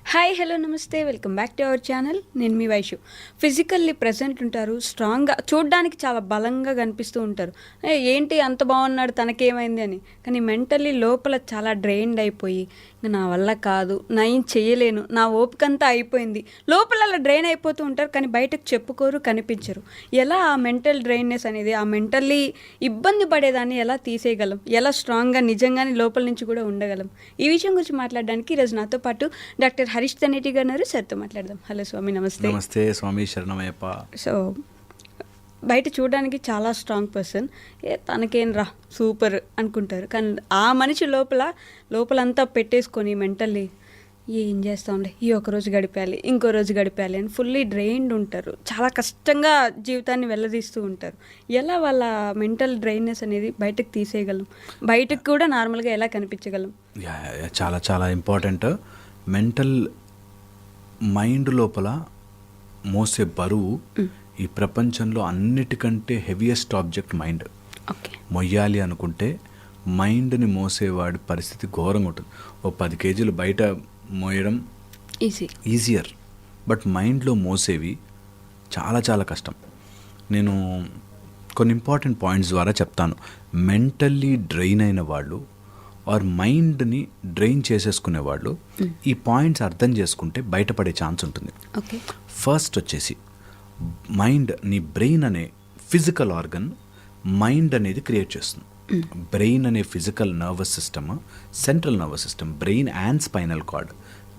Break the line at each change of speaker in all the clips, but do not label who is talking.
Hi hello నమస్తే, welcome back to our channel. నేను మీ Vaishu. Physically present ఉంటారు, స్ట్రాంగ్గా, చూడడానికి చాలా బలంగా కనిపిస్తూ ఉంటారు. ఏంటి అంత బాగున్నాడు, తనకేమైంది అని. కానీ మెంటల్లీ లోపల చాలా డ్రైన్డ్ అయిపోయి, ఇంకా నా వల్ల కాదు, నా ఏం చేయలేను, నా ఓపిక అంతా అయిపోయింది, లోపల అలా డ్రైన్ అయిపోతూ ఉంటారు. కానీ బయటకు చెప్పుకోరు, కనిపించరు. ఎలా ఆ మెంటల్ డ్రైన్నెస్ అనేది, ఆ మెంటల్లీ ఇబ్బంది పడేదాన్ని ఎలా తీసేయగలం, ఎలా స్ట్రాంగ్గా నిజంగానే లోపల నుంచి కూడా ఉండగలం, ఈ విషయం గురించి మాట్లాడడానికి ఈరోజు నాతో పాటు డాక్టర్ హరీష్ తనేటి గారు ఉన్నారు. సార్తో మాట్లాడదాం. హలో స్వామి, నమస్తే.
నమస్తే స్వామి, శరణమయ్యప్ప.
సో బయట చూడడానికి చాలా స్ట్రాంగ్ పర్సన్, తనకేం రా సూపర్ అనుకుంటారు. కానీ ఆ మనిషి లోపలంతా పెట్టేసుకొని మెంటల్లీ ఏం చేస్తాంలే, ఈ ఒక రోజు గడిపేయాలి, ఇంకో రోజు గడిపేయాలి అని ఫుల్లీ డ్రైన్డ్ ఉంటారు. చాలా కష్టంగా జీవితాన్ని వెళ్ళదీస్తూ ఉంటారు. ఎలా వాళ్ళ మెంటల్ డ్రైన్నెస్ అనేది బయటకు తీసేయగలం, బయటకు కూడా నార్మల్గా ఎలా కనిపించగలం?
చాలా చాలా ఇంపార్టెంట్. మెంటల్ మైండ్ లోపల మోసే బరువు ఈ ప్రపంచంలో అన్నిటికంటే హెవియెస్ట్ ఆబ్జెక్ట్ మైండ్. మొయ్యాలి అనుకుంటే మైండ్ని మోసేవాడి పరిస్థితి ఘోరంగా ఉంటుంది. ఓ 10 కేజీలు బయట మోయడం ఈజియర్, బట్ మైండ్లో మోసేవి చాలా చాలా కష్టం. నేను కొన్ని ఇంపార్టెంట్ పాయింట్స్ ద్వారా చెప్తాను. మెంటల్లీ డ్రైన్ అయిన వాళ్ళు ఆర్ మైండ్ని డ్రైన్ చేసేసుకునే వాళ్ళు ఈ పాయింట్స్ అర్థం చేసుకుంటే బయటపడే ఛాన్స్ ఉంటుంది. ఫస్ట్ వచ్చేసి మైండ్, నీ బ్రెయిన్ అనే ఫిజికల్ ఆర్గన్ మైండ్ అనేది క్రియేట్ చేస్తుంది. బ్రెయిన్ అనే physical nervous system, central nervous system, brain and spinal cord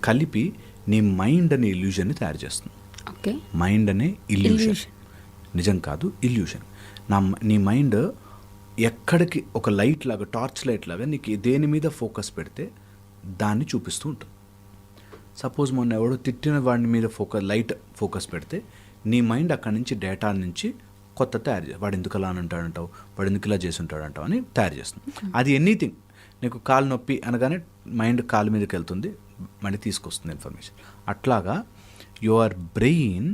కలిపి నీ మైండ్ అనే ఇల్యూజన్ని తయారు చేస్తుంది. మైండ్ అనే ఇల్యూషన్, నిజం కాదు, ఇల్యూషన్. నీ మైండ్ ఎక్కడికి ఒక లైట్ లాగా, టార్చ్ లైట్ లాగా నీకు దేని మీద ఫోకస్ పెడితే దాన్ని చూపిస్తూ ఉంటుంది. సపోజ్ మొన్న ఎవడో తిట్టిన వాడి మీద లైట్ ఫోకస్ పెడితే నీ మైండ్ అక్కడి నుంచి డేటా నుంచి కొత్త తయారు చేస్తుంది. వాడు ఎందుకు అలా అని ఉంటాడంటావు, వాడు ఎందుకు ఇలా చేసి ఉంటాడంటావు అని తయారు చేస్తుంది. అది ఎనీథింగ్. నీకు కాలు నొప్పి అనగానే మైండ్ కాలు మీదకి వెళ్తుంది, మళ్ళీ తీసుకొస్తుంది ఇన్ఫర్మేషన్. అట్లాగా your brain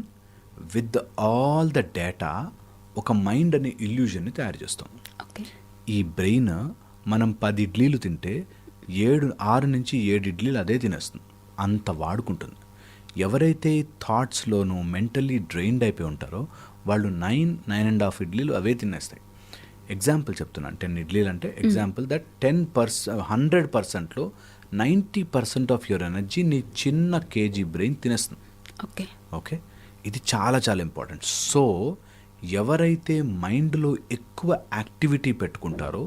with all the data ఒక మైండ్ అనే ఇల్యూజన్ని తయారు చేస్తాం. ఈ బ్రెయిన్ మనం 10 ఇడ్లీలు తింటే 6 నుంచి 7 ఇడ్లీలు అదే తినేస్తుంది, అంత వాడుకుంటుంది. ఎవరైతే థాట్స్లోనూ మెంటల్లీ డ్రైన్డ్ అయిపోయి ఉంటారో వాళ్ళు 9.5 ఇడ్లీలు అవే తినేస్తాయి. ఎగ్జాంపుల్ చెప్తున్నాను, 10 ఇడ్లీలు అంటే ఎగ్జాంపుల్ దట్ 100%లో 90% ఆఫ్ యువర్ ఎనర్జీ నీ చిన్న కేజీ బ్రెయిన్ తినేస్తుంది. ఓకే, ఇది చాలా చాలా ఇంపార్టెంట్. సో ఎవరైతే మైండ్లో ఎక్కువ యాక్టివిటీ పెట్టుకుంటారో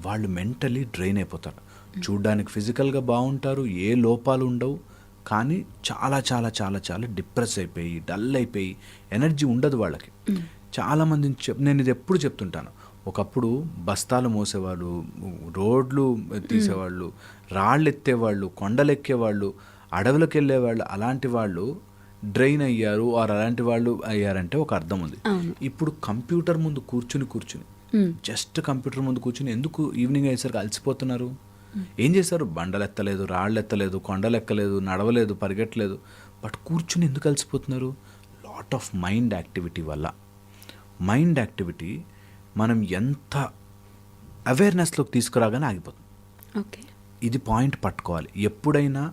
వాళ్ళు మెంటలీ డ్రైన్ అయిపోతారు. చూడ్డానికి ఫిజికల్గా బాగుంటారు, ఏ లోపాలు ఉండవు, కానీ చాలా చాలా చాలా చాలా డిప్రెస్ అయిపోయి, డల్ అయిపోయి, ఎనర్జీ ఉండదు వాళ్ళకి. చాలామంది నేను ఇది ఎప్పుడు చెప్తుంటాను. ఒకప్పుడు బస్తాలు మోసేవాళ్ళు, రోడ్లు తీసేవాళ్ళు, రాళ్ళు ఎత్తేవాళ్ళు, కొండలు ఎక్కేవాళ్ళు, అడవులకు వెళ్ళేవాళ్ళు, అలాంటి వాళ్ళు డ్రైన్ అయ్యారు ఆర్ అలాంటి వాళ్ళు అయ్యారంటే ఒక అర్థం ఉంది. ఇప్పుడు కంప్యూటర్ ముందు కూర్చుని జస్ట్ కంప్యూటర్ ముందు కూర్చుని ఎందుకు ఈవినింగ్ అయ్యేసరికి అలసిపోతున్నారు? ఏం చేశారు? బండలు ఎత్తలేదు, రాళ్ళు ఎత్తలేదు, కొండలు ఎక్కలేదు, నడవలేదు, పరిగెట్టలేదు, బట్ కూర్చుని ఎందుకు అలసిపోతున్నారు? లాట్ ఆఫ్ మైండ్ యాక్టివిటీ వల్ల. మైండ్ యాక్టివిటీ మనం ఎంత అవేర్నెస్లోకి తీసుకురాగానే ఆగిపోతుంది. ఇది పాయింట్ పట్టుకోవాలి. ఎప్పుడైనా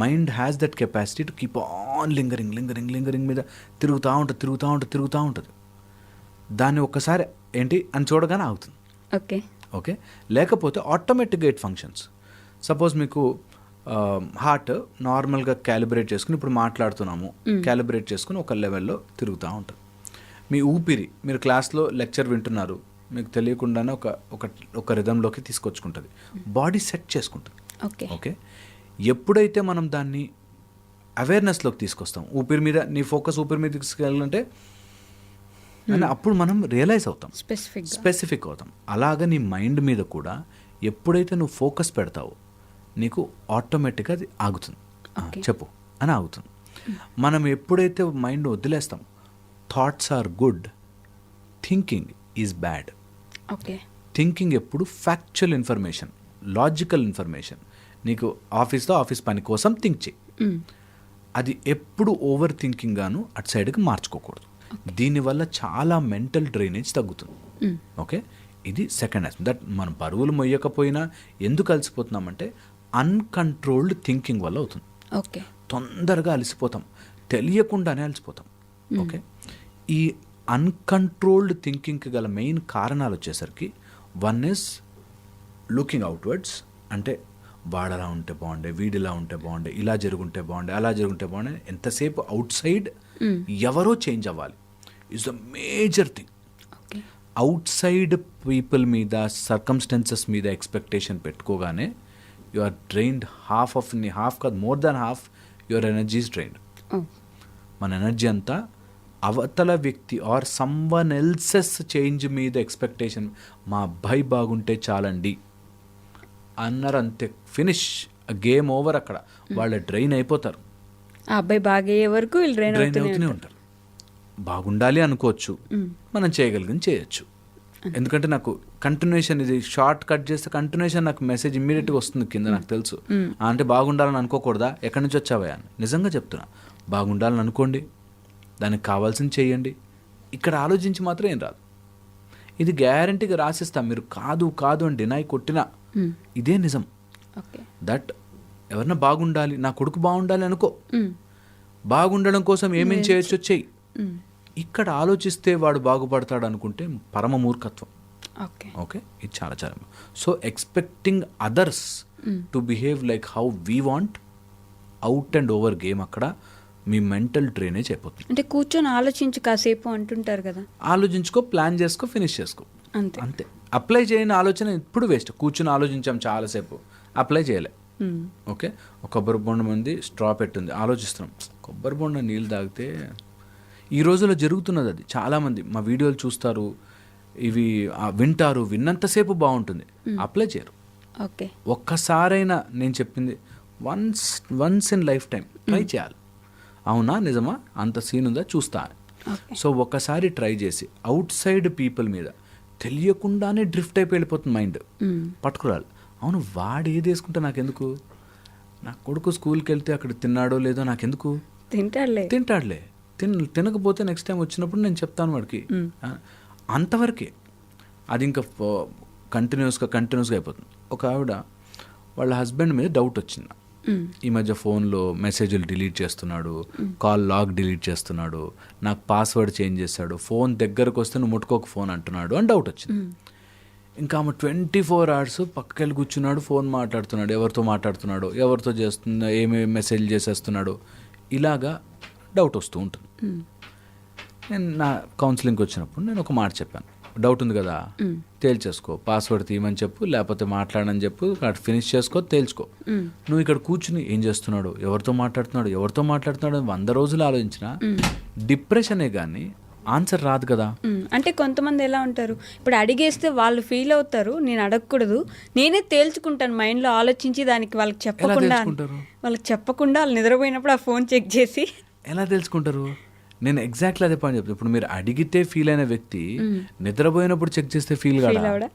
mind has that capacity to keep on lingering మీద తిరుగుతూ ఉంటుంది. దాన్ని ఒక్కసారి ఏంటి అని చూడగానే ఆగుతుంది. ఓకే, లేకపోతే ఆటోమేటిక్గా ఇట్ ఫంక్షన్స్. సపోజ్ మీకు హార్ట్ నార్మల్గా క్యాలిబ్రేట్ చేసుకుని, ఇప్పుడు మాట్లాడుతున్నాము, క్యాలిబ్రేట్ చేసుకుని ఒక లెవెల్లో తిరుగుతూ ఉంటుంది. మీ ఊపిరి, మీరు క్లాస్లో లెక్చర్ వింటున్నారు, మీకు తెలియకుండానే ఒక రిథంలోకి తీసుకొచ్చుకుంటుంది, బాడీ సెట్ చేసుకుంటుంది. ఓకే, ఎప్పుడైతే మనం దాన్ని అవేర్నెస్లోకి తీసుకొస్తాం, ఊపిరి మీద నీ ఫోకస్ ఊపిరి మీద తీసుకెళ్ళాలంటే అని అప్పుడు మనం రియలైజ్ అవుతాం, స్పెసిఫిక్ అవుతాం. అలాగా నీ మైండ్ మీద కూడా ఎప్పుడైతే నువ్వు ఫోకస్ పెడతావో నీకు ఆటోమేటిక్గా అది ఆగుతుంది. చెప్పు అని ఆగుతుంది. మనం ఎప్పుడైతే మైండ్ వదిలేస్తాం, thoughts are good, thinking is bad. Thinking ఎప్పుడు ఫ్యాక్చువల్ ఇన్ఫర్మేషన్, లాజికల్ ఇన్ఫర్మేషన్. నీకు ఆఫీస్ పని కోసం థింక్ చేయి, అది ఎప్పుడు ఓవర్ థింకింగ్ గాను అటు సైడ్కి మార్చుకోకూడదు. దీనివల్ల చాలా మెంటల్ డ్రైనేజ్ తగ్గుతుంది. ఓకే, ఇది సెకండ్ ఆస్పెక్ట్. దట్ మనం బరువులు మొయ్యకపోయినా ఎందుకు అలసిపోతున్నామంటే అన్కంట్రోల్డ్ థింకింగ్ వల్ల అవుతుంది.
ఓకే.
తొందరగా అలసిపోతాం, తెలియకుండానే అలసిపోతాం. ఓకే. ఈ అన్కంట్రోల్డ్ థింకింగ్కి గల మెయిన్ కారణాలు వచ్చేసరికి వన్ ఇస్ లుకింగ్ అవుట్వర్డ్స్, అంటే వాడలా ఉంటే బాగుండే, వీడిలా ఉంటే బాగుండే, ఇలా జరుగుంటే బాగుండే, అలా జరుగుంటే బాగుండే. ఎంతసేపు అవుట్ సైడ్ ఎవరో చేంజ్ అవ్వాలి is the major thing. Outside people మీద, సర్కమ్స్టెన్సెస్ మీద ఎక్స్పెక్టేషన్ పెట్టుకోగానే యు ఆర్ డ్రైన్డ్. హాఫ్ కాదు, more than half your energy is drained. మన ఎనర్జీ అంతా అవతల వ్యక్తి ఆర్ సమ్వన్ ఎల్సెస్ చేంజ్ మీద ఎక్స్పెక్టేషన్. మా అబ్బాయి బాగుంటే చాలండి అన్నారు, అంతే, ఫినిష్, గేమ్ ఓవర్. అక్కడ వాళ్ళు డ్రైన్ అయిపోతారు.
ఆ అబ్బాయి బాగయ్యే వరకు వీళ్ళు
డ్రైన్ అవుతూనే ఉంటారు. బాగుండాలి అనుకోవచ్చు, మనం చేయగలిగింది చేయొచ్చు. ఎందుకంటే నాకు కంటిన్యూషన్, ఇది షార్ట్ కట్ చేస్తే కంటిన్యూషన్ నాకు మెసేజ్ ఇమ్మీడియట్గా వస్తుంది కింద, నాకు తెలుసు. అంటే బాగుండాలని అనుకోకూడదా, ఎక్కడి నుంచి వచ్చావా అని. నిజంగా చెప్తున్నా, బాగుండాలని అనుకోండి, దానికి కావాల్సింది చేయండి. ఇక్కడ ఆలోచించి మాత్రం ఏం రాదు. ఇది గ్యారంటీగా రాసిస్తాం. మీరు కాదు కాదు అని డినై కొట్టినా ఇదే నిజం. దట్ ఎవరన్నా బాగుండాలి, నా కొడుకు బాగుండాలి అనుకో, బాగుండడం కోసం ఏమేం చేయొచ్చో చెయ్యి. ఇక్కడ ఆలోచిస్తే వాడు బాగుపడతాడు అనుకుంటే పరమ మూర్ఖత్వం. ఓకే, ఇది చాలా చాలా. So expecting others to behave like how we want, out and over game. అక్కడ మీ మెంటల్ డ్రైనేజ్ అయిపోతుంది.
అంటే కూర్చొని ఆలోచించు కాసేపు అంటుంటారు కదా,
ఆలోచించుకో, ప్లాన్ చేసుకో, ఫినిష్ చేసుకో, అంతే. అప్లై చేయని ఆలోచన ఇప్పుడు వేస్ట్. కూర్చొని ఆలోచించాం చాలాసేపు, అప్లై చేయలే. ఓకే, ఒక కొబ్బరి బొండం ఉంది, స్ట్రా పెట్టుంది, ఆలోచిస్తున్నాం, కొబ్బరి బొండం నీళ్ళు తాగితే. ఈ రోజుల్లో జరుగుతున్నది అది. చాలామంది మా వీడియోలు చూస్తారు, ఇవి వింటారు, విన్నంతసేపు బాగుంటుంది, అప్లై చేయరు.
ఓకే,
ఒక్కసారైనా నేను చెప్పింది once in life time try చేయాలి. అవునా, నిజమా, అంత సీన్ ఉందా, చూస్తా. సో ఒక్కసారి ట్రై చేసి అవుట్ సైడ్ పీపుల్ మీద తెలియకుండానే డ్రిఫ్ట్ అయిపోయి వెళ్ళిపోతుంది మైండ్. పట్టుకురాలి. అవును, వాడు ఏది వేసుకుంటే నాకెందుకు, నా కొడుకు స్కూల్కి వెళ్తే అక్కడ తిన్నాడో లేదో నాకెందుకు, తింటాడులే, తినకపోతే నెక్స్ట్ టైం వచ్చినప్పుడు నేను చెప్తాను వాడికి, అంతవరకే. అది ఇంకా కంటిన్యూస్గా అయిపోతుంది. ఒక ఆవిడ వాళ్ళ హస్బెండ్ మీద డౌట్ వచ్చింది. ఈ మధ్య ఫోన్లో మెసేజ్లు డిలీట్ చేస్తున్నాడు, కాల్ లాగ్ డిలీట్ చేస్తున్నాడు, నాకు పాస్వర్డ్ చేంజ్ చేశాడు, ఫోన్ దగ్గరకు వస్తే నువ్వు ముట్టుకోక ఫోన్ అంటున్నాడు అని డౌట్ వచ్చింది. ఇంకా ఆమె 24 hours పక్కకెళ్ళి కూర్చున్నాడు, ఫోన్ మాట్లాడుతున్నాడు, ఎవరితో మాట్లాడుతున్నాడు, ఎవరితో చేస్తున్నా, ఏమేమి మెసేజ్ చేసేస్తున్నాడు, ఇలాగా డౌట్ వస్తూ ఉంటుంది. నేను నా కౌన్సిలింగ్కి వచ్చినప్పుడు నేను ఒక మాట చెప్పాను, డౌట్ ఉంది కదా, తేల్చేసుకో, పాస్వర్డ్ తీయమని చెప్పు, లేకపోతే మాట్లాడని చెప్పు, ఫినిష్ చేసుకో, తేల్చుకో. నువ్వు ఇక్కడ కూర్చుని ఏం చేస్తున్నాడు, ఎవరితో మాట్లాడుతున్నాడు 100 రోజులు ఆలోచించినా డిప్రెషనే కానీ ఆన్సర్ రాదు కదా.
అంటే కొంతమంది ఎలా ఉంటారు, ఇప్పుడు అడిగేస్తే వాళ్ళు ఫీల్ అవుతారు, నేను అడగకూడదు, నేనే తేల్చుకుంటాను మైండ్లో ఆలోచించి, దానికి వాళ్ళకి చెప్పకుండా వాళ్ళు నిద్రపోయినప్పుడు ఆ ఫోన్ చెక్ చేసి
ఎలా తెలుసుకుంటారు. నేను ఎగ్జాక్ట్లీ అదే పాయింట్ చెప్తాను. ఇప్పుడు మీరు అడిగితే ఫీల్ అయిన వ్యక్తి నిద్రపోయినప్పుడు చెక్ చేస్తే ఫీల్ కాదా.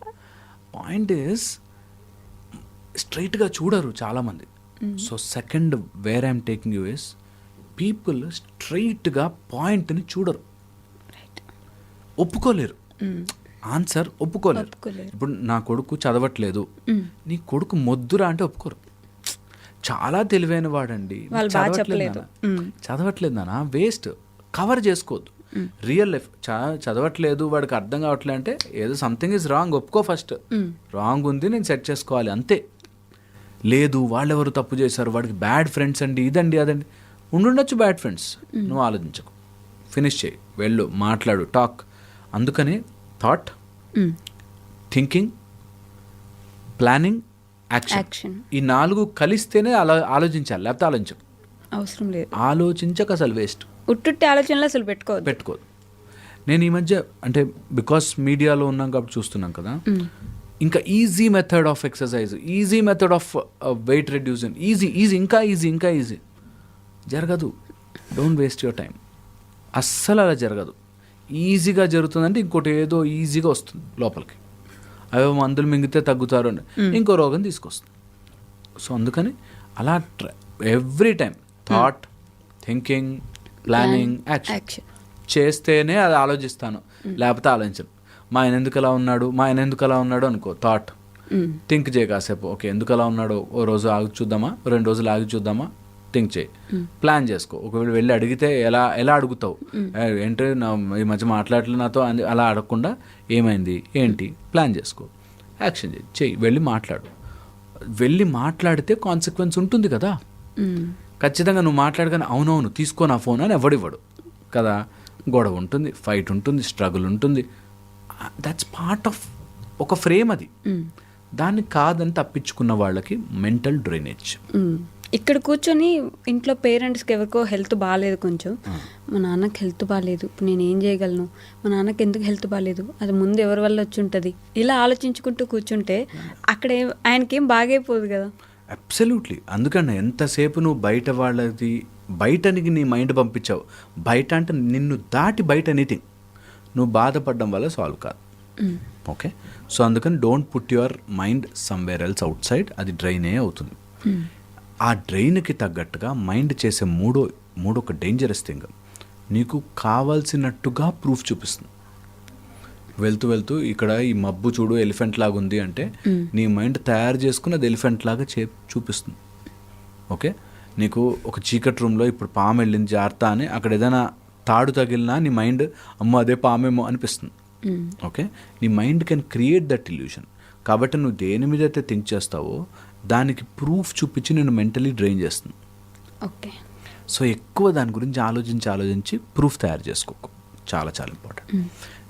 పాయింట్ ఈస్ స్ట్రైట్గా చూడరు చాలామంది. So second where I'm taking you is, people స్ట్రైట్గా పాయింట్ని చూడరు, ఒప్పుకోలేరు, ఆన్సర్ ఒప్పుకోలేరు. ఇప్పుడు నా కొడుకు చదవట్లేదు, నీ కొడుకు మొద్దురా అంటే ఒప్పుకోరు. చాలా తెలివైన వాడండి, చదవట్లేదు నాన్న, వేస్ట్, కవర్ చేసుకోవద్దు. రియల్ లైఫ్ చదవట్లేదు, వాడికి అర్థం కావట్లేదు అంటే ఏదో సంథింగ్ ఈజ్ రాంగ్, ఒప్పుకో ఫస్ట్. రాంగ్ ఉంది, నేను సెట్ చేసుకోవాలి, అంతే. లేదు వాళ్ళెవరు తప్పు చేశారు, వాడికి బ్యాడ్ ఫ్రెండ్స్ అండి, ఇదండి అదండి, ఉండుండొచ్చు బ్యాడ్ ఫ్రెండ్స్, నువ్వు ఆలోచించకు, ఫినిష్ చేయి, వెళ్ళు, మాట్లాడు, టాక్. అందుకని థాట్, థింకింగ్, ప్లానింగ్, యాక్షన్, ఈ 4 కలిస్తేనే ఆలోచించాలి, లేకపోతే ఆలోచించకు,
అవసరం లేదు.
ఆలోచించక అసలు వేస్ట్,
ఉట్టుట్టి ఆలోచనలు అసలు పెట్టుకోదు. నేను ఈ మధ్య అంటే బికాస్ మీడియాలో ఉన్నాం కాబట్టి చూస్తున్నాం కదా, ఇంకా easy method of exercise, easy method of weight reducing, easy ఇంకా ఈజీ జరగదు. డోంట్ వేస్ట్ యువర్ టైం, అస్సలు అలా జరగదు. ఈజీగా జరుగుతుందంటే ఇంకోటి ఏదో ఈజీగా వస్తుంది లోపలికి, అవే మందులు మింగితే తగ్గుతారు అని ఇంకో రోగం తీసుకొస్తుంది. సో అందుకని అలా every time thought, thinking, planning, action చేస్తేనే అది ఆలోచిస్తాను, లేకపోతే ఆలోచించను.
మా ఆయన ఎందుకు అలా ఉన్నాడు అనుకో థాట్. థింక్ చేయి కాసేపు, ఓకే ఎందుకు అలా ఉన్నాడో ఓ రోజు ఆగి చూద్దామా, 2 రోజులు ఆగి చూద్దామా, థింక్ చేయి, ప్లాన్ చేసుకో. ఒకవేళ వెళ్ళి అడిగితే ఎలా అడుగుతావు, ఏంటి ఈ మధ్య మాట్లాడలేదు నాతో అని అలా అడగకుండా ఏమైంది ఏంటి ప్లాన్ చేసుకో, యాక్షన్ చెయ్యి, వెళ్ళి మాట్లాడితే కాన్సిక్వెన్స్ ఉంటుంది కదా. ఖచ్చితంగా నువ్వు మాట్లాడగానే అవునవును తీసుకో నా ఫోన్ అని ఎవడివ్వడు కదా. గొడవ ఉంటుంది, ఫైట్ ఉంటుంది, స్ట్రగుల్ ఉంటుంది. దట్స్ పార్ట్ ఆఫ్ ఒక ఫ్రేమ్ అది. దాన్ని కాదని తప్పించుకున్న వాళ్ళకి మెంటల్ డ్రైనేజ్.
ఇక్కడ కూర్చొని ఇంట్లో పేరెంట్స్కి ఎవరికో హెల్త్ బాగాలేదు, కొంచెం మా నాన్నకి హెల్త్ బాగాలేదు, ఇప్పుడు నేను ఏం చేయగలను, మా నాన్నకి ఎందుకు హెల్త్ బాగాలేదు, అది ముందు ఎవరి వల్ల వచ్చి ఉంటుంది, ఇలా ఆలోచించుకుంటూ కూర్చుంటే అక్కడ ఆయనకేం బాగైపోదు కదా.
అబ్సల్యూట్లీ. అందుకని ఎంతసేపు నువ్వు బయటనికి నీ మైండ్ పంపించావు. బయట అంటే నిన్ను దాటి బయట ఎనీథింగ్ నువ్వు బాధపడడం వల్ల సాల్వ్ కాదు. ఓకే, సో అందుకని don't put your mind somewhere else out side. అది డ్రైనే అవుతుంది. ఆ డ్రైన్కి తగ్గట్టుగా మైండ్ చేసే మూడొక డేంజరస్ థింగ్, నీకు కావాల్సినట్టుగా ప్రూఫ్ చూపిస్తుంది. వెళ్తూ ఇక్కడ ఈ మబ్బు చూడు ఎలిఫెంట్ లాగా ఉంది అంటే నీ మైండ్ తయారు చేసుకుని అది ఎలిఫెంట్ లాగా చూపిస్తుంది. ఓకే, నీకు ఒక చీకటి రూమ్లో ఇప్పుడు పాము వెళ్ళింది జాగ్రత్త అని అక్కడ ఏదైనా తాడు తగిలినా నీ మైండ్ అమ్మో అదే పామేమో అనిపిస్తుంది. ఓకే, నీ mind can create that illusion. కాబట్టి నువ్వు దేని మీద అయితే థింక్ చేస్తావో దానికి ప్రూఫ్ చూపించి నేను మెంటలీ డ్రైన్ చేస్తుంది.
ఓకే,
సో ఎక్కువ దాని గురించి ఆలోచించి ప్రూఫ్ తయారు చేసుకోకు. చాలా చాలా ఇంపార్టెంట్.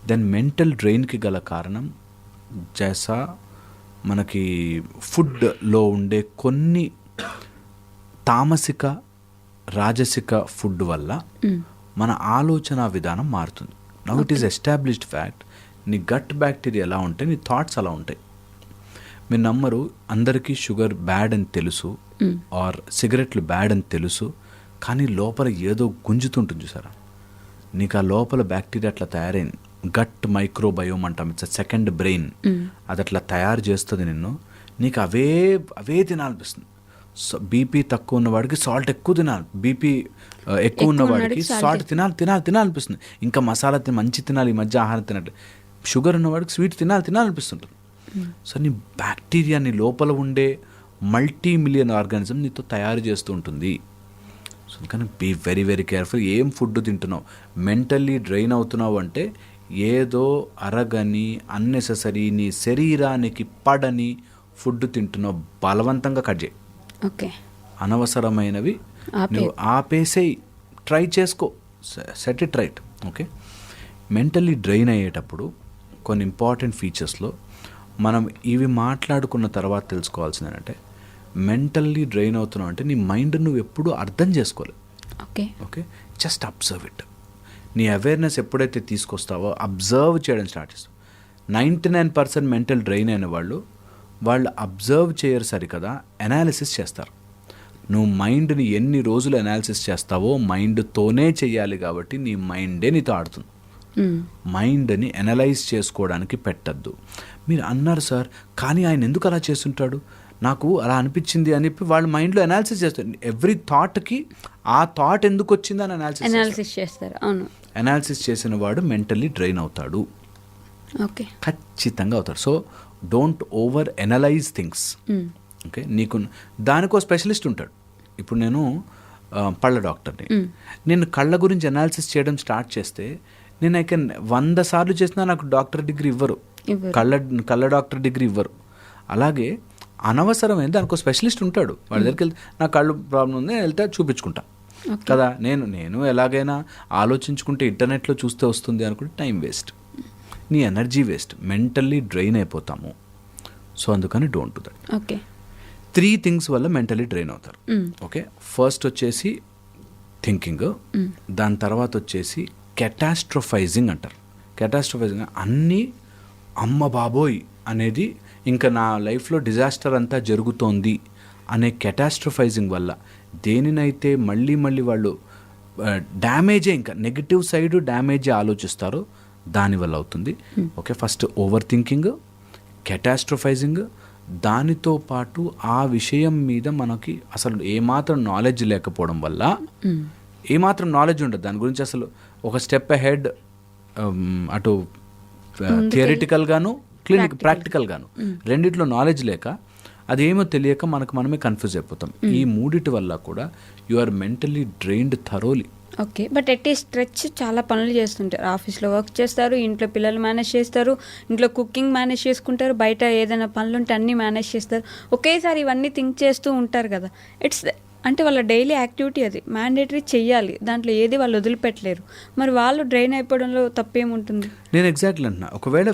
దెన్ మెంటల్ డ్రైన్కి గల కారణం జైసా మనకి ఫుడ్లో ఉండే కొన్ని తామసిక రాజసిక ఫుడ్ వల్ల మన ఆలోచన విధానం మారుతుంది. Now it is established fact. నీ గట్ బ్యాక్టీరియా ఎలా ఉంటే నీ థాట్స్ అలా ఉంటాయి. మీరు నమ్మరు, అందరికీ షుగర్ బ్యాడ్ అని తెలుసు ఆర్ సిగరెట్లు బ్యాడ్ అని తెలుసు, కానీ లోపల ఏదో గుంజుతుంటుంది చూసారా, నీకు ఆ లోపల బ్యాక్టీరియా అట్లా తయారైంది. గట్ మైక్రోబయోమ్ అంటాం, ఇట్స్ సెకండ్ బ్రెయిన్. అది అట్లా తయారు చేస్తుంది నిన్ను. నీకు అవే తినాలనిపిస్తుంది. బీపీ తక్కువ ఉన్నవాడికి సాల్ట్ ఎక్కువ తినాలి, బీపీ ఎక్కువ ఉన్నవాడికి సాల్ట్ తినాలనిపిస్తుంది. ఇంకా మసాలా మంచి తినాలి, ఈ మధ్య ఆహారం తినట్లేదు. షుగర్ ఉన్నవాడికి స్వీట్ తినాలనిపిస్తుంటుంది. సో నీ బ్యాక్టీరియా నీ లోపల ఉండే మల్టీ-మిలియన్ ఆర్గానిజం నీతో తయారు చేస్తూ ఉంటుంది. సో అందుకని బీ వెరీ వెరీ కేర్ఫుల్. ఏం ఫుడ్ తింటున్నావు, మెంటల్లీ డ్రైన్ అవుతున్నావు అంటే ఏదో అరగని అన్నెసెసరీ నీ శరీరానికి పడని ఫుడ్ తింటున్నావు. బలవంతంగా కట్ చేయి.
ఓకే,
అనవసరమైనవి నువ్వు ఆపేసేయి, ట్రై చేసుకో, set it right. Okay, mentally drain అయ్యేటప్పుడు కొన్ని ఇంపార్టెంట్ ఫీచర్స్లో మనం ఇవి మాట్లాడుకున్న తర్వాత తెలుసుకోవాల్సింది ఏంటంటే, మెంటల్లీ డ్రైన్ అవుతున్నావు అంటే నీ మైండ్ నువ్వు ఎప్పుడూ అర్థం చేసుకోలేదు. Okay, just observe it. నీ అవేర్నెస్ ఎప్పుడైతే తీసుకొస్తావో అబ్జర్వ్ చేయడం స్టార్ట్ చేస్తావు. 99% మెంటల్ డ్రైన్ అయిన వాళ్ళు అబ్జర్వ్ చేయరు సరికదా, అనాలిసిస్ చేస్తారు. నువ్వు మైండ్ని ఎన్ని రోజులు అనాలిసిస్ చేస్తావో మైండ్తోనే చెయ్యాలి. కాబట్టి నీ మైండే నీతో ఆడుతుంది. మైండ్ని అనలైజ్ చేసుకోవడానికి పెట్టద్దు. మీరు అన్నారు సార్, కానీ ఆయన ఎందుకు అలా చేస్తుంటాడు, నాకు అలా అనిపించింది అని చెప్పి వాళ్ళు మైండ్లో అనాలిసిస్ చేస్తారు. ఎవ్రీ థాట్కి ఆ థాట్ ఎందుకు వచ్చింది అని అనాలిసిస్ చేస్తారు. అవును, అనాలిసిస్ చేసిన వాడు మెంటల్లీ డ్రైన్ అవుతాడు.
ఓకే,
ఖచ్చితంగా అవుతాడు. So don't over analyse things. Okay, నీకు దానికో స్పెషలిస్ట్ ఉంటాడు. ఇప్పుడు నేను పళ్ళ డాక్టర్ని, నేను కళ్ళ గురించి అనాలిసిస్ చేయడం స్టార్ట్ చేస్తే నేను 100 సార్లు చేసినా నాకు డాక్టర్ డిగ్రీ ఇవ్వరు, కళ్ళ డాక్టర్ డిగ్రీ ఇవ్వరు. అలాగే అనవసరమైంది దానికో స్పెషలిస్ట్ ఉంటాడు, వాడి దగ్గరికి వెళ్తే నా కళ్ళు ప్రాబ్లం ఉంది వెళ్తే చూపించుకుంటా కదా. నేను ఎలాగైనా ఆలోచించుకుంటే ఇంటర్నెట్లో చూస్తే వస్తుంది అనుకుంటే టైం వేస్ట్, నీ ఎనర్జీ వేస్ట్, మెంటల్లీ డ్రైన్ అయిపోతాము. సో అందుకని don't do that.
Okay,
3 things వల్ల మెంటల్లీ డ్రైన్ అవుతారు. ఓకే, ఫస్ట్ వచ్చేసి థింకింగ్, దాని తర్వాత వచ్చేసి కెటాస్ట్రోఫైజింగ్ అంటారు. కెటాస్ట్రోఫైజింగ్ అన్నీ అమ్మ బాబోయ్ అనేది ఇంకా నా లైఫ్లో డిజాస్టర్ అంతా జరుగుతోంది అనే కెటాస్ట్రోఫైజింగ్ వల్ల దేనినైతే మళ్ళీ వాళ్ళు డ్యామేజే, ఇంకా నెగిటివ్ సైడ్ డ్యామేజే ఆలోచిస్తారో దానివల్ల అవుతుంది. ఓకే, ఫస్ట్ ఓవర్ థింకింగ్, కెటాస్ట్రోఫైజింగ్, దానితో పాటు ఆ విషయం మీద మనకి అసలు ఏమాత్రం నాలెడ్జ్ లేకపోవడం వల్ల, ఏమాత్రం నాలెడ్జ్ ఉండదు దాని గురించి, అసలు ఒక స్టెప్ అహెడ్ అటు థియరిటికల్ గాను ప్రాక్టికల్ గాను రెండిట్లో నాలెడ్జ్ లేక అదేమో తెలియక మనకు మనమే కన్ఫ్యూజ్ అయిపోతాం. ఈ మూడిటి వల్ల కూడా you are mentally drained thoroughly.
Okay, but at ఈ స్ట్రెచ్ చాలా పనులు చేస్తుంటారు. ఆఫీస్లో వర్క్ చేస్తారు, ఇంట్లో పిల్లలు మేనేజ్ చేస్తారు, ఇంట్లో కుకింగ్ మేనేజ్ చేసుకుంటారు, బయట ఏదైనా పనులు ఉంటే అన్నీ మేనేజ్ చేస్తారు. ఒకేసారి ఇవన్నీ థింక్ చేస్తూ ఉంటారు కదా. అంటే వాళ్ళ డైలీ యాక్టివిటీ అది మ్యాండేటరీ చెయ్యాలి, దాంట్లో ఏది వాళ్ళు వదిలిపెట్టలేరు. మరి వాళ్ళు డ్రైన్ అయిపోవడంలో తప్పేముంటుంది?
నేను ఎగ్జాక్ట్లీ అంటున్నా, ఒకవేళ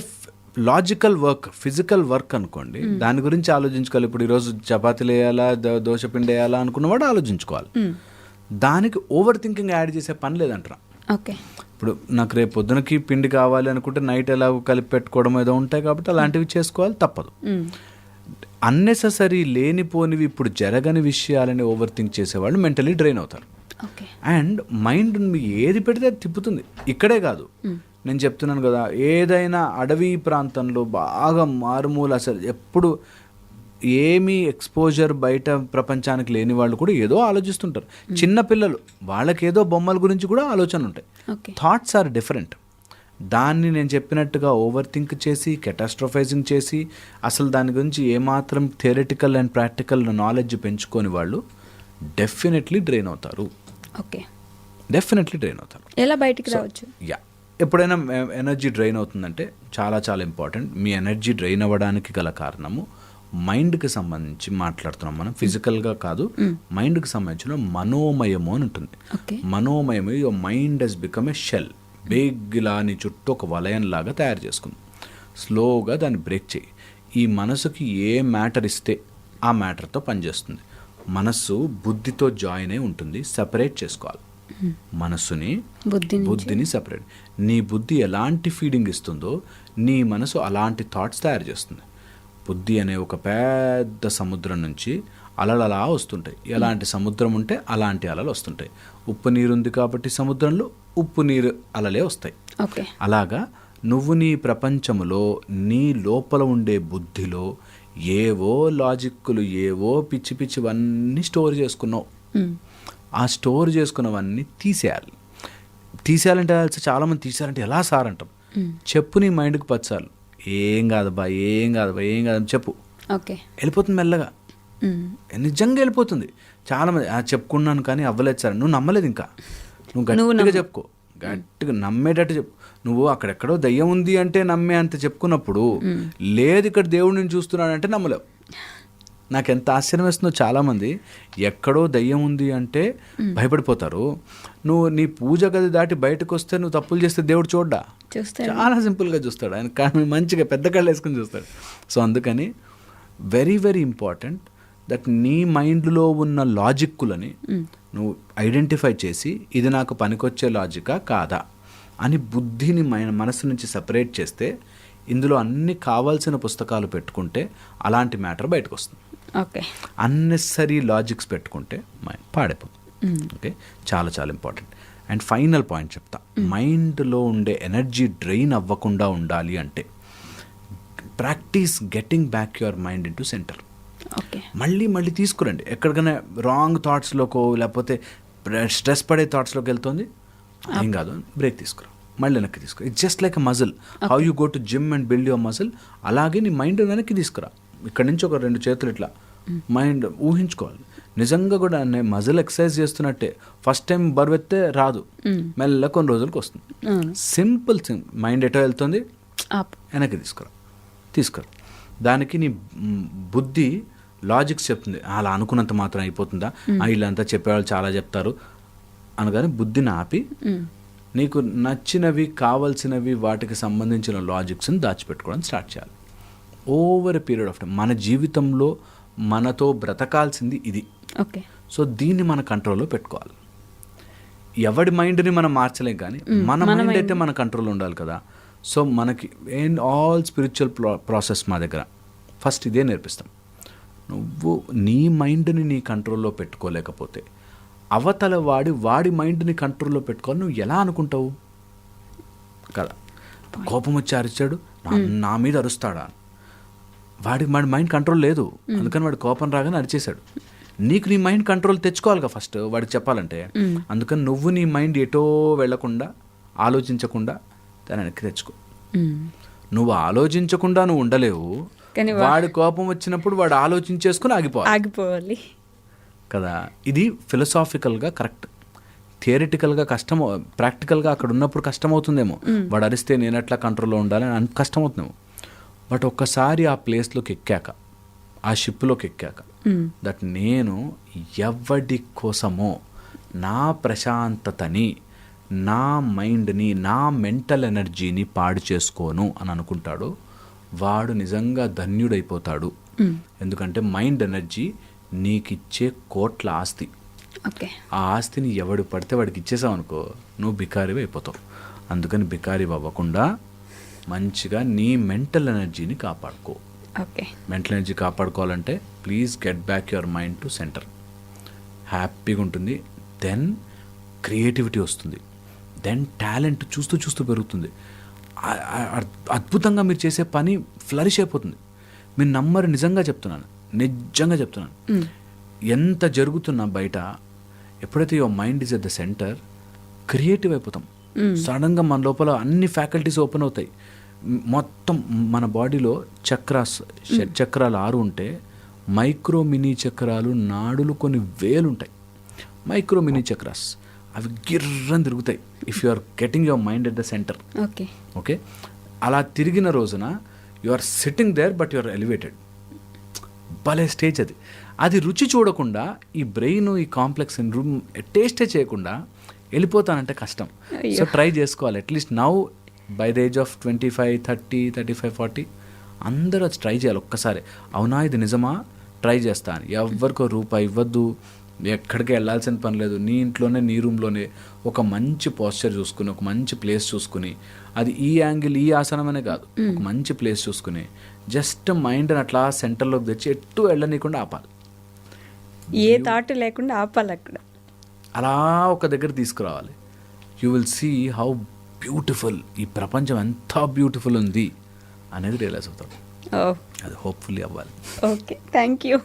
లాజికల్ వర్క్, ఫిజికల్ వర్క్ అనుకోండి, దాని గురించి ఆలోచించుకోవాలి. ఇప్పుడు ఈరోజు చపాతీలు వేయాలా, దోశ పిండి వేయాలా అనుకున్నవాడు ఆలోచించుకోవాలి. దానికి ఓవర్ థింకింగ్ యాడ్ చేసే పని లేదంటారా.
ఓకే,
ఇప్పుడు నాకు రేపు పొద్దునకి పిండి కావాలి అనుకుంటే నైట్ ఎలాగో కలిపి పెట్టుకోవడం ఏదో ఉంటాయి కాబట్టి అలాంటివి చేసుకోవాలి, తప్పదు. అన్నెసెసరీ లేనిపోనివి ఇప్పుడు జరగని విషయాలని ఓవర్ థింక్ చేసేవాళ్ళు మెంటలీ డ్రైన్ అవుతారు. అండ్ మైండ్ ఏది పెడితే అది తిప్పుతుంది. ఇక్కడే కాదు, నేను చెప్తున్నాను కదా, ఏదైనా అడవి ప్రాంతంలో బాగా మారుమూల, అసలు ఎప్పుడు ఏమీ ఎక్స్పోజర్ బయట ప్రపంచానికి లేని వాళ్ళు కూడా ఏదో ఆలోచిస్తుంటారు. చిన్నపిల్లలు, వాళ్ళకేదో బొమ్మల గురించి కూడా ఆలోచనలు ఉంటాయి. Thoughts are different. దాన్ని నేను చెప్పినట్టుగా ఓవర్ థింక్ చేసి కెటాస్ట్రోఫైజింగ్ చేసి అసలు దాని గురించి ఏమాత్రం థియరిటికల్ అండ్ ప్రాక్టికల్ నాలెడ్జ్ పెంచుకొని వాళ్ళు డెఫినెట్లీ డ్రైన్ అవుతారు.
ఓకే,
డెఫినెట్లీ డ్రైన్ అవుతారు.
ఎలా బయటికి రావచ్చు?
ఎప్పుడైనా ఎనర్జీ డ్రైన్ అవుతుందంటే చాలా చాలా ఇంపార్టెంట్. మీ ఎనర్జీ డ్రైన్ అవ్వడానికి గల కారణము మైండ్కి సంబంధించి మాట్లాడుతున్నాం మనం, ఫిజికల్గా కాదు. మైండ్కి సంబంధించిన మనోమయము అని ఉంటుంది. మనోమయము, your mind has become a shell. బేగ్లా నీ చుట్టూ ఒక వలయంలాగా తయారు చేసుకుంది. స్లోగా దాన్ని బ్రేక్ చేయి. ఈ మనసుకి ఏ మ్యాటర్ ఇస్తే ఆ మ్యాటర్తో పనిచేస్తుంది. మనస్సు బుద్ధితో జాయిన్ అయి ఉంటుంది, సెపరేట్ చేసుకోవాలి మనస్సుని, బుద్ధిని సెపరేట్. నీ బుద్ధి ఎలాంటి ఫీడింగ్ ఇస్తుందో నీ మనసు అలాంటి థాట్స్ తయారు చేస్తుంది. బుద్ధి అనే ఒక పెద్ద సముద్రం నుంచి అలలు అలా వస్తుంటాయి. ఎలాంటి సముద్రం ఉంటే అలాంటి అలలు వస్తుంటాయి. ఉప్పు నీరు ఉంది కాబట్టి సముద్రంలో ఉప్పు నీరు అలలే వస్తాయి. అలాగా నువ్వు నీ ప్రపంచంలో నీ లోపల ఉండే బుద్ధిలో ఏవో లాజిక్లు, ఏవో పిచ్చి పిచ్చివన్నీ స్టోర్ చేసుకున్నావు. ఆ స్టోర్ చేసుకున్నవన్నీ తీసేయాలంటే చాలామంది తీసేయాలంటే ఎలా సార్ అంటాం. చెప్పు నీ మైండ్కి 10 సార్లు, ఏం కాదబ్బా ఏం కాదబ్బా ఏం కాదని చెప్పు. వెళ్ళిపోతుంది మెల్లగా, నిజంగా వెళ్ళిపోతుంది. చాలామంది చెప్పుకున్నాను కానీ అవ్వలేదు సార్. నువ్వు నమ్మలేదు, ఇంకా నువ్వు గట్టిగా చెప్పుకో, గట్టిగా నమ్మేటట్టు చెప్పు. నువ్వు అక్కడెక్కడో దయ్యం ఉంది అంటే నమ్మే అంత చెప్పుకున్నప్పుడు, లేదు ఇక్కడ దేవుడిని చూస్తున్నాడంటే నమ్మలేవు. నాకు ఎంత ఆశ్చర్యం వేస్తుందో, చాలామంది ఎక్కడో దయ్యం ఉంది అంటే భయపడిపోతారు. నువ్వు నీ పూజ గది దాటి బయటకు వస్తే నువ్వు తప్పులు చేస్తే దేవుడు చూడ్డా, చాలా సింపుల్గా చూస్తాడు. ఆయన కానీ మంచిగా పెద్ద కళ్ళు వేసుకుని చూస్తాడు. సో అందుకని వెరీ వెరీ ఇంపార్టెంట్ దట్ నీ మైండ్లో ఉన్న లాజిక్కులని నువ్వు ఐడెంటిఫై చేసి ఇది నాకు పనికొచ్చే లాజికా కాదా అని బుద్ధిని మనసు నుంచి సెపరేట్ చేస్తే, ఇందులో అన్ని కావాల్సిన పుస్తకాలు పెట్టుకుంటే అలాంటి మ్యాటర్ బయటకు వస్తుంది. అన్నెసరీ లాజిక్స్ పెట్టుకుంటే మైండ్ పాడైపోతుంది. ఓకే, చాలా చాలా ఇంపార్టెంట్. అండ్ ఫైనల్ పాయింట్ చెప్తా, మైండ్లో ఉండే ఎనర్జీ డ్రైన్ అవ్వకుండా ఉండాలి అంటే practice getting back your mind in to centre. మళ్ళీ మళ్ళీ తీసుకురండి. ఎక్కడికైనా రాంగ్ థాట్స్లోకో లేకపోతే స్ట్రెస్ పడే థాట్స్లోకి వెళ్తుంది, ఏం కాదు, బ్రేక్ తీసుకురా, మళ్ళీ వెనక్కి తీసుకురా. It's just like a muscle. How you go to gym and build your muscle, అలాగే నీ మైండ్ వెనక్కి తీసుకురా. ఇక్కడ నుంచి ఒక 2 చేతులు ఇట్లా మైండ్ ఊహించుకోవాలి. నిజంగా కూడా నేను మజిల్ ఎక్సర్సైజ్ చేస్తున్నట్టే. ఫస్ట్ టైం బరువెత్తే రాదు, మెల్ల కొన్ని రోజులకు వస్తుంది. Simple thing. మైండ్ ఎటో వెళ్తుంది, వెనక్కి తీసుకురా. దానికి నీ బుద్ధి లాజిక్స్ చెప్తుంది, అలా అనుకున్నంత మాత్రం అయిపోతుందా, వీళ్ళంతా చెప్పేవాళ్ళు చాలా చెప్తారు అనగానే బుద్ధిని ఆపి నీకు నచ్చినవి, కావలసినవి, వాటికి సంబంధించిన లాజిక్స్ని దాచిపెట్టుకోవడం స్టార్ట్ చేయాలి. Over a period of time మన జీవితంలో మనతో బ్రతకాల్సింది ఇది. సో దీన్ని మన కంట్రోల్లో పెట్టుకోవాలి. ఎవడి మైండ్ని మనం మార్చలేం, కానీ మన మైండ్ అయితే మన కంట్రోల్లో ఉండాలి కదా. సో మనకి ఆల్ స్పిరిచువల్ ప్రాసెస్ మా దగ్గర ఫస్ట్ ఇదే నేర్పిస్తాం. నువ్వు నీ మైండ్ని నీ కంట్రోల్లో పెట్టుకోలేకపోతే అవతల వాడి మైండ్ని కంట్రోల్లో పెట్టుకోవాలి నువ్వు ఎలా అనుకుంటావు కదా. కోపం వచ్చి అరిచాడు, నా మీద అరుస్తాడా, వాడి మైండ్ కంట్రోల్ లేదు, అందుకని వాడి కోపం రాగానే అరిచేశాడు. నీకు నీ మైండ్ కంట్రోల్ తెచ్చుకోవాలిగా ఫస్ట్ వాడికి చెప్పాలంటే. అందుకని నువ్వు నీ మైండ్ ఎటో వెళ్లకుండా, ఆలోచించకుండా దాన్ని వెనక్కి తెచ్చుకో. నువ్వు ఆలోచించకుండా నువ్వు ఉండలేవు,
కానీ
వాడి కోపం వచ్చినప్పుడు వాడు ఆలోచించేసుకుని
ఆగిపోవాలి
కదా. ఇది ఫిలసాఫికల్గా కరెక్ట్. థియరిటికల్గా కష్టం, ప్రాక్టికల్గా అక్కడ ఉన్నప్పుడు కష్టమవుతుందేమో. వాడు అరిస్తే నేను ఎట్లా కంట్రోల్లో ఉండాలని కష్టమవుతుందేమో. బట్ ఒక్కసారి ఆ ప్లేస్లోకి ఎక్కాక, ఆ షిప్లోకి ఎక్కాక, దట్ నేను ఎవడి కోసమో నా ప్రశాంతతని, నా మైండ్ని, నా మెంటల్ ఎనర్జీని పాడు చేసుకోను అని అనుకుంటాడు, వాడు నిజంగా ధన్యుడైపోతాడు. ఎందుకంటే మైండ్ ఎనర్జీ నీకిచ్చే కోట్ల ఆస్తి.
ఓకే,
ఆ ఆస్తిని ఎవడు పడితే వాడికి ఇచ్చేసావు అనుకో, నువ్వు బికారివి అయిపోతావు. అందుకని బికారి అవ్వకుండా మంచిగా నీ మెంటల్ ఎనర్జీని కాపాడుకో.
ఓకే,
మెంటల్ ఎనర్జీ కాపాడుకోవాలంటే please get back your mind to centre. హ్యాపీగా ఉంటుంది. దెన్ క్రియేటివిటీ వస్తుంది. దెన్ టాలెంట్ చూస్తూ చూస్తూ పెరుగుతుంది. అద్భుతంగా మీరు చేసే పని ఫ్లరిష్ అయిపోతుంది. మీరు నమ్మరు, నిజంగా చెప్తున్నాను, నిజంగా చెప్తున్నాను. ఎంత జరుగుతున్నా బయట, ఎప్పుడైతే your mind is at the centre, creative అయిపోతాం. సడన్గా మన లోపల అన్ని ఫ్యాకల్టీస్ ఓపెన్ అవుతాయి. మొత్తం మన బాడీలో చక్రాస్, చక్రాలు 6 ఉంటే మైక్రో మినీ చక్రాలు, నాడులు కొన్ని వేలు ఉంటాయి. మైక్రో మినీ చక్రాస్ అవి గిర్రని తిరుగుతాయి if you are getting your mind at the centre.
Okay,
okay, అలా తిరిగిన రోజున you are sitting there but you are elevated. భలే స్టేజ్ అది. అది రుచి చూడకుండా ఈ బ్రెయిన్, ఈ కాంప్లెక్స్ టేస్టే చేయకుండా వెళ్ళిపోతానంటే కష్టం. సో ట్రై చేసుకోవాలి. At least now by the age of 25, 30, 35, 40 అందరూ అది ట్రై చేయాలి ఒక్కసారి. అవునా ఇది నిజమా, ట్రై చేస్తాను. ఎవరికో రూపాయి ఇవ్వద్దు, ఎక్కడికి వెళ్ళాల్సిన పని లేదు. నీ ఇంట్లోనే, నీ రూమ్లోనే ఒక మంచి పోస్చర్ చూసుకుని, ఒక మంచి ప్లేస్ చూసుకుని, అది ఈ యాంగిల్, ఈ ఆసనం అనే కాదు, ఒక మంచి ప్లేస్ చూసుకుని జస్ట్ మైండ్ని అట్లా సెంటర్లోకి తెచ్చి ఎట్టు వెళ్ళనీయకుండా ఆపాలి.
ఏ థాట్ లేకుండా ఆపాలి అక్కడ.
అలా ఒక దగ్గర తీసుకురావాలి. You will see how beautiful, ఈ ప్రపంచం ఎంత బ్యూటిఫుల్ ఉంది అనేది రియలైజ్ అవుతాం. అది హోప్ఫుల్లీ అవ్వాలి.
Okay, thank you.